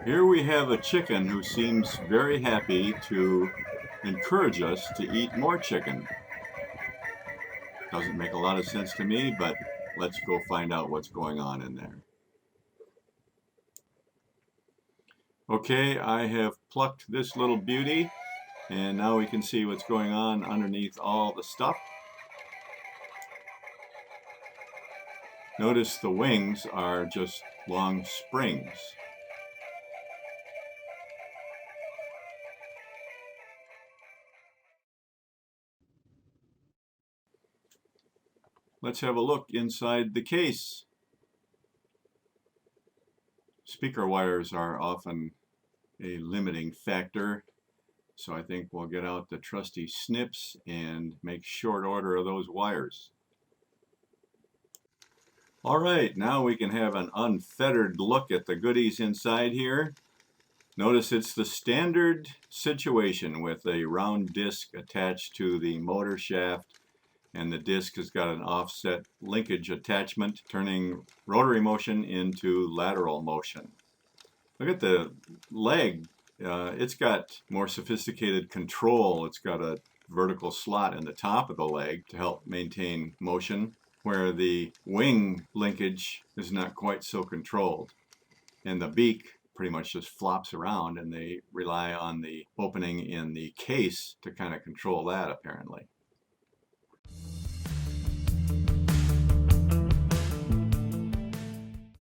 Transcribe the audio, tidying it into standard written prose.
Here we have a chicken who seems very happy to encourage us to eat more chicken. Doesn't make a lot of sense to me, but let's go find out what's going on in there. Okay, I have plucked this little beauty, and now we can see what's going on underneath all the stuff. Notice the wings are just long springs. Let's have a look inside the case. Speaker wires are often a limiting factor, so I think we'll get out the trusty snips and make short order of those wires. All right, now we can have an unfettered look at the goodies inside here. Notice it's the standard situation with a round disc attached to the motor shaft, and the disc has got an offset linkage attachment, turning rotary motion into lateral motion. Look at the leg. It's got more sophisticated control. It's got a vertical slot in the top of the leg to help maintain motion, where the wing linkage is not quite so controlled. And the beak pretty much just flops around, and they rely on the opening in the case to kind of control that, apparently.